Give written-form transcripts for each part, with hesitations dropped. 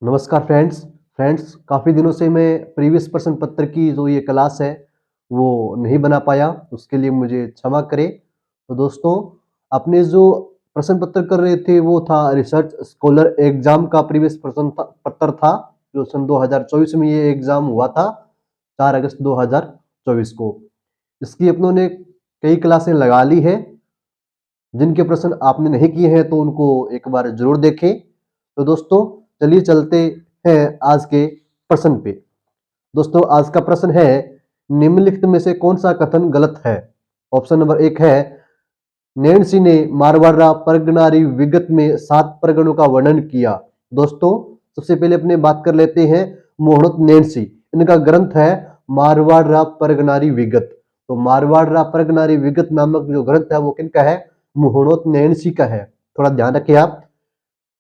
नमस्कार फ्रेंड्स काफ़ी दिनों से मैं प्रीवियस प्रश्न पत्र की जो ये क्लास है वो नहीं बना पाया, उसके लिए मुझे क्षमा करें। तो दोस्तों, आपने जो प्रश्न पत्र कर रहे थे वो था रिसर्च स्कॉलर एग्जाम का प्रीवियस पत्र था, जो सन 2024 में ये एग्जाम हुआ था, 4 अगस्त 2024 को। इसकी अपनों ने कई क्लासें लगा ली है। जिनके प्रश्न आपने नहीं किए हैं तो उनको एक बार जरूर देखें। तो दोस्तों, चलिए चलते हैं आज के प्रश्न पे। दोस्तों, आज का प्रश्न है, निम्नलिखित में से कौन सा कथन गलत है? ऑप्शन नंबर 1 है, नैन्सी ने मारवाड़ा परगनारी विगत में 7 परगनों का वर्णन किया। दोस्तों, सबसे पहले अपने बात कर लेते हैं मोहनोत नैन्सी। इनका ग्रंथ है मारवाड़ा परगनारी विगत। तो मारवाड़ा परगनारी विगत नामक जो ग्रंथ है वो किनका है? मोहनोत नैन्सी का है। थोड़ा ध्यान रखिए आप।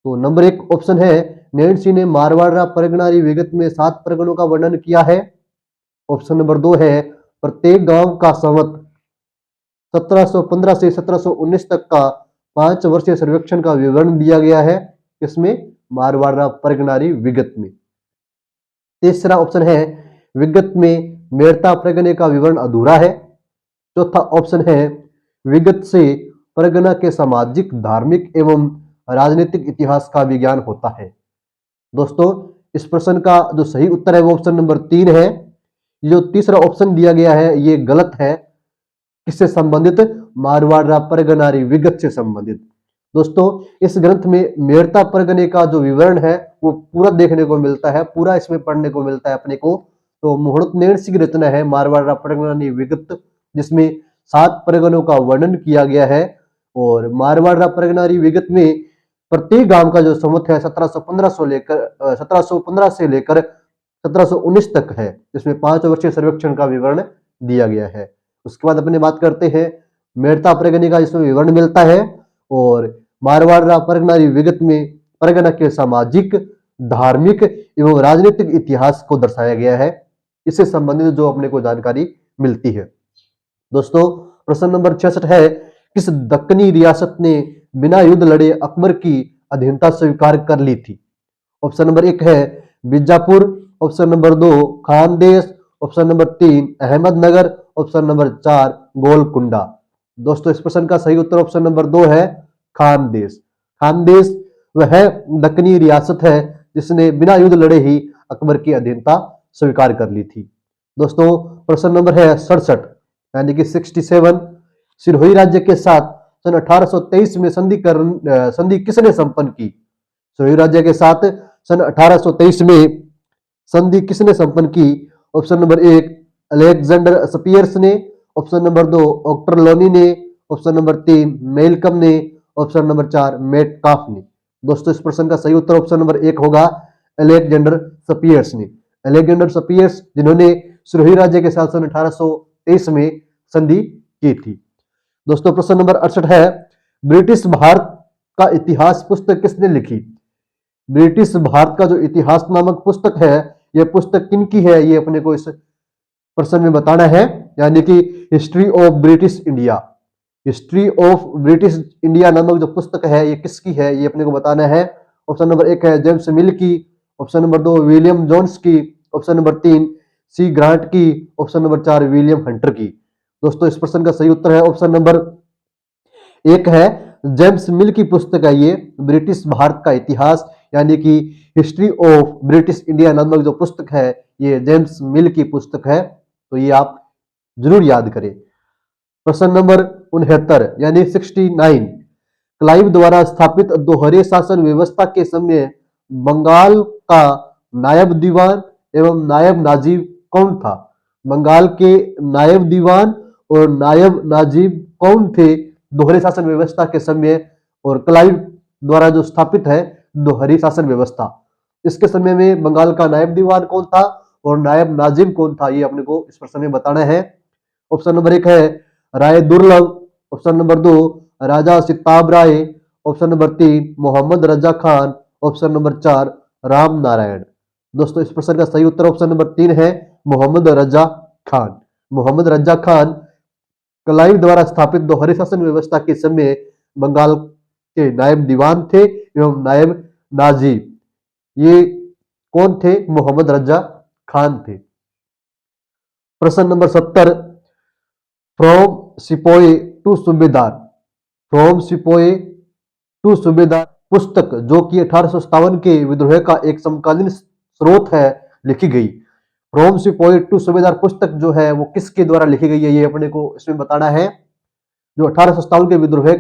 तो नंबर 1 ऑप्शन है, नैन्सी ने मारवाड़ा परगनारी विगत में 7 परगनों का वर्णन किया है। ऑप्शन नंबर 2 है, प्रत्येक गांव का संवत 1715 से 1719 तक का 5 वर्षीय सर्वेक्षण का विवरण दिया गया है। इसमें मारवाड़ा परगनारी विगत में। तीसरा ऑप्शन है, विगत में मेड़ता परगने का विवरण अधूरा है। चौथा ऑप्शन है, विगत से परगना के सामाजिक, धार्मिक एवं राजनीतिक इतिहास का विज्ञान होता है। दोस्तों, इस प्रश्न का जो सही उत्तर है वो ऑप्शन नंबर 3 है। जो तीसरा ऑप्शन दिया गया है ये गलत है। किससे संबंधित? मारवाड़ा परगनारी विगत से संबंधित। दोस्तों, इस ग्रंथ में मेड़ता परगने का जो विवरण है वो पूरा देखने को मिलता है, पूरा इसमें पढ़ने को मिलता है अपने को। तो मोहनोत नैन्सी की रचना है मारवाड़ा परगनारी विगत, जिसमें 7 परगनों का वर्णन किया गया है। और मारवाड़ा परगनारी विगत में प्रत्येक गांव का जो संवत है 1715 से लेकर 1719 तक है, जिसमें 5 वर्षीय सर्वेक्षण का विवरण दिया गया है। उसके बाद अपने बात करते हैं मेड़ता परगने का, जिसमें विवरण मिलता है। और मारवाड़ा परगनारी विगत में परगना के सामाजिक, धार्मिक एवं राजनीतिक इतिहास को दर्शाया गया है। इससे संबंधित जो अपने को जानकारी मिलती है। दोस्तों, प्रश्न नंबर 66 है, किस दक्कनी रियासत ने बिना युद्ध लड़े अकबर की अधीनता स्वीकार कर ली थी? ऑप्शन नंबर 1 है Bijapur. Option number 2 Khandesh. Option number 3 Ahmednagar. Option number 4 Golconda. दोस्तों, इस प्रश्न का सही उत्तर ऑप्शन नंबर 2 है खानदेश। खानदेश वह दक्कनी रियासत है जिसने बिना युद्ध लड़े ही अकबर की अधीनता स्वीकार कर ली थी। दोस्तों, प्रश्न नंबर है 67 यानी कि 67, सिरोही राज्य के साथ सन 1823 में संधि किसने संपन्न की? सिरोही राज्य के साथ सन 1823 में संधि किसने संपन्न की? ऑप्शन नंबर 1 अलेक्जेंडर स्पियर्स ने। ऑप्शन नंबर 2 ऑक्टरलोनी ने। ऑप्शन नंबर 3 मेलकम ने। ऑप्शन नंबर 4 मेटकाफ ने। दोस्तों, इस प्रश्न का सही उत्तर ऑप्शन नंबर 1 होगा, अलेक्जेंडर स्पियर्स ने। अलेक्जेंडर स्पियर्स, जिन्होंने सिरोही राज्य के साथ सन 1823 में संधि की थी। दोस्तों, प्रश्न नंबर 68 है, ब्रिटिश भारत का इतिहास पुस्तक किसने लिखी? ब्रिटिश भारत का जो इतिहास नामक पुस्तक है, यह पुस्तक किनकी है, ये अपने को इस प्रश्न में बताना है। यानी कि history of British India. History of British India नामक जो पुस्तक है ये किसकी है, ये अपने को बताना है। ऑप्शन नंबर 1 है जेम्स मिल की। ऑप्शन नंबर 2 विलियम जोन्स की। ऑप्शन नंबर 3 सी ग्रांट की। ऑप्शन नंबर 4 विलियम हंटर की। दोस्तों, इस प्रश्न का सही उत्तर है ऑप्शन नंबर 1 है, जेम्स मिल की पुस्तक है ये, ब्रिटिश भारत का इतिहास यानी कि हिस्ट्री ऑफ ब्रिटिश इंडिया नामक जो पुस्तक है ये जेम्स मिल की पुस्तक है। तो ये आप जरूर याद करें। प्रश्न नंबर 69 यानी 69, क्लाइव द्वारा स्थापित दोहरे शासन व्यवस्था के समय बंगाल का नायब दीवान एवं नायब नाजिब कौन था? बंगाल के नायब दीवान और नायब नाजिब कौन थे दोहरे शासन व्यवस्था के समय? और क्लाइव द्वारा जो स्थापित है दोहरी शासन व्यवस्था, इसके समय में बंगाल का नायब दीवान कौन था और नायब नाजिब कौन था, ये अपने को इस प्रश्न में बताना है। ऑप्शन नंबर 1 है Rai Durlabh. Option number 2 Raja Sitab Rai. Option number 3 Mohammad Raza Khan. Option number 4 Ram Narayan. दोस्तों, इस प्रश्न का सही उत्तर ऑप्शन नंबर 3 है, मोहम्मद रजा खान। मोहम्मद रजा खान क्लाइव द्वारा स्थापित दोहरे शासन व्यवस्था के समय बंगाल के नायब दीवान थे एवं नायब नाजिब। ये कौन थे? मोहम्मद रजा खान थे। प्रश्न नंबर 70, फ्रॉम सिपोही टू सूबेदार, फ्रॉम सिपोही टू सूबेदार पुस्तक जो कि 1857 के विद्रोह का एक समकालीन स्रोत है, लिखी गई। फ्रॉम सिपोही टू सूबेदार पुस्तक जो है वो किसके द्वारा लिखी गई है, ये अपने को इसमें बताना है। जो 1857 के विद्रोह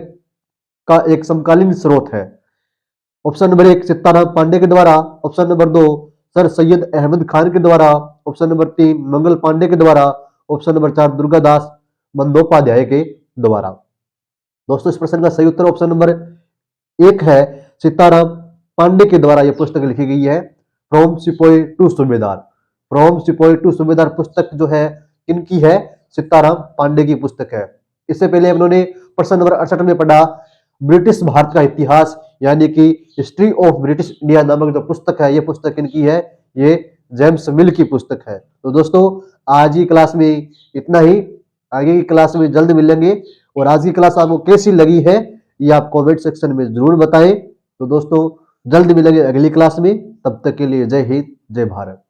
का एक समकालीन स्रोत है। ऑप्शन नंबर 1 सीताराम पांडे के द्वारा, option number 2 sir Syed Ahmad Khan के द्वारा, ऑप्शन नंबर 3 मंगल पांडे के द्वारा, ऑप्शन नंबर 4 दुर्गादास बंदोपाध्याय के द्वारा। दोस्तों इस प्रश्न का सही उत्तर ऑप्शन नंबर 1 है, सीताराम पांडे के द्वारा यह पुस्तक लिखी गई है, फ्रॉम सिपोही टू सूबेदार। फ्रॉम सिपोही टू सूबेदार पुस्तक जो है किनकी है? सीताराम पांडे की पुस्तक है। इससे पहले उन्होंने प्रश्न नंबर 68 में पढ़ा ब्रिटिश भारत का इतिहास, यानी कि हिस्ट्री ऑफ ब्रिटिश इंडिया नामक जो पुस्तक है, ये पुस्तक किनकी है? ये जेम्स मिल की पुस्तक है। तो दोस्तों आज की क्लास में इतना ही, आगे की क्लास में जल्द मिलेंगे। और आज की क्लास आपको कैसी लगी है ये आप कमेंट सेक्शन में जरूर बताएं। तो दोस्तों जल्द मिलेंगे अगली क्लास में, तब तक के लिए जय हिंद जय भारत।